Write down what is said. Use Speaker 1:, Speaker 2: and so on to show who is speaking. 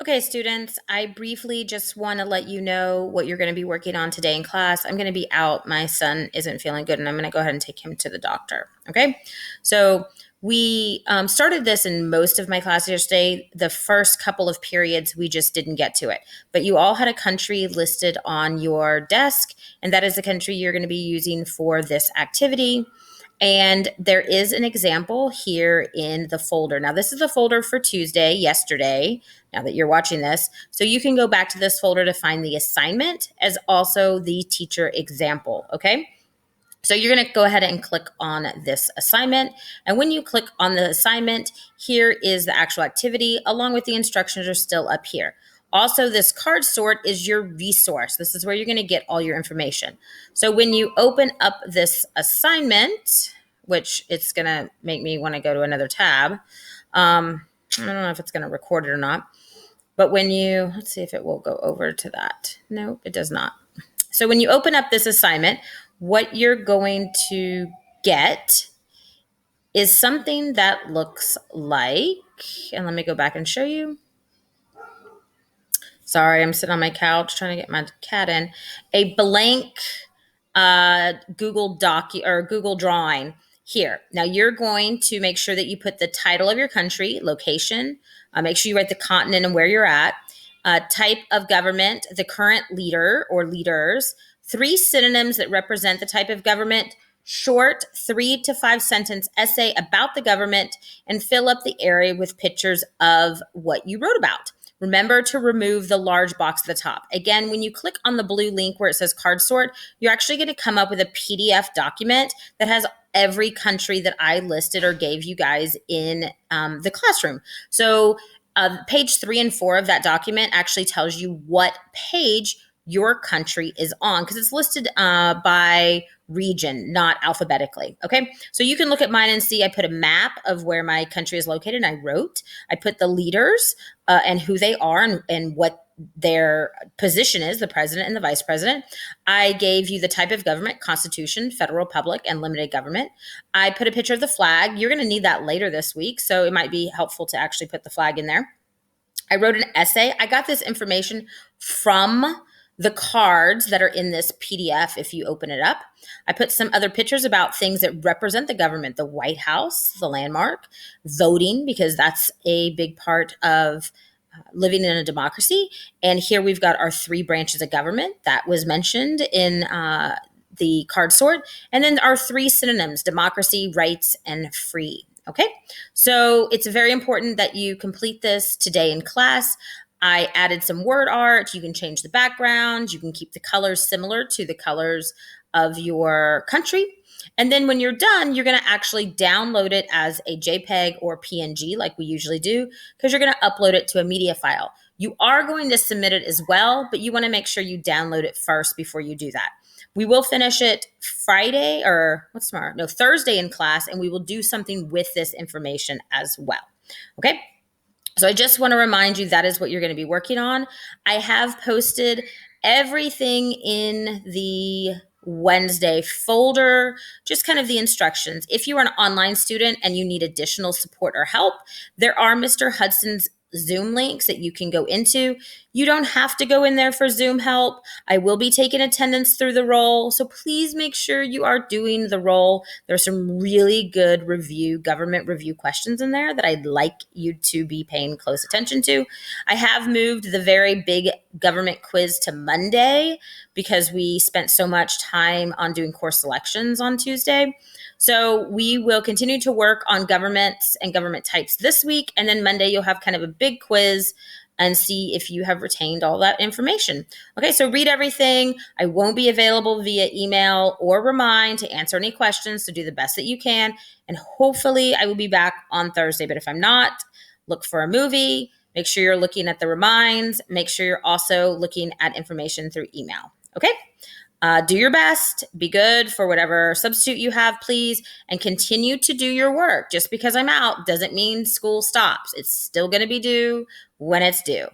Speaker 1: Okay, students, I briefly just want to let you know what you're going to be working on today in class. I'm going to be out. My son isn't feeling good, and I'm going to go ahead and take him to the doctor. Okay, so we started this in most of my classes yesterday. The first couple of periods, we just didn't get to it. But you all had a country listed on your desk, and that is the country you're going to be using for this activity. And there is an example here in the folder. Now, this is the folder for Tuesday, yesterday, now that you're watching this. So you can go back to this folder to find the assignment as also the teacher example, okay? So you're going to go ahead and click on this assignment. And when you click on the assignment, here is the actual activity along with the instructions are still up here. Also, this card sort is your resource. This is where you're going to get all your information. So when you open up this assignment, which it's going to make me want to go to another tab. I don't know if it's going to record it or not. But when you, let's see if it will go over to that. Nope, it does not. So when you open up this assignment, what you're going to get is something that looks like, and let me go back and show you. Sorry, I'm sitting on my couch trying to get my cat in. A blank Google Doc or Google Drawing here. Now you're going to make sure that you put the title of your country, location, make sure you write the continent and where you're at, type of government, the current leader or leaders, 3 synonyms that represent the type of government, short 3 to 5 sentence essay about the government, and fill up the area with pictures of what you wrote about. Remember to remove the large box at the top. Again, when you click on the blue link where it says card sort, you're actually going to come up with a PDF document that has every country that I listed or gave you guys in the classroom. So page 3 and 4 of that document actually tells you what page your country is on because it's listed by region, not alphabetically. Okay. So you can look at mine and see I put a map of where my country is located. And I put the leaders and who they are and what their position is, the president and the vice president. I gave you the type of government, constitution, federal, public, and limited government. I put a picture of the flag. You're going to need that later this week. So it might be helpful to actually put the flag in there. I wrote an essay. I got this information from the cards that are in this PDF if you open it up. I put some other pictures about things that represent the government, the White House, the landmark, voting, because that's a big part of living in a democracy. And here we've got our 3 branches of government that was mentioned in the card sort. And then our 3 synonyms, democracy, rights, and free. Okay, so it's very important that you complete this today in class. I added some word art. You can change the background. You can keep the colors similar to the colors of your country. And then when you're done, you're going to actually download it as a JPEG or PNG like we usually do, because you're going to upload it to a media file. You are going to submit it as well, but you want to make sure you download it first before you do that. We will finish it Friday or what's tomorrow? No, Thursday in class, and we will do something with this information as well. Okay. So I just want to remind you that is what you're going to be working on. I have posted everything in the Wednesday folder, just kind of the instructions. If you are an online student and you need additional support or help, there are Mr. Hudson's Zoom links that you can go into. You don't have to go in there for Zoom help. I will be taking attendance through the role, so please make sure you are doing the role. There's some really good government review questions in there that I'd like you to be paying close attention to. I have moved the very big government quiz to Monday because we spent so much time on doing course selections on Tuesday. So we will continue to work on governments and government types this week. And then Monday, you'll have kind of a big quiz and see if you have retained all that information. Okay, so read everything. I won't be available via email or Remind to answer any questions, so do the best that you can. And hopefully I will be back on Thursday. But if I'm not, look for a movie. Make sure you're looking at the reminds. Make sure you're also looking at information through email. Okay? Do your best, be good for whatever substitute you have, please, and continue to do your work. Just because I'm out doesn't mean school stops. It's still going to be due when it's due.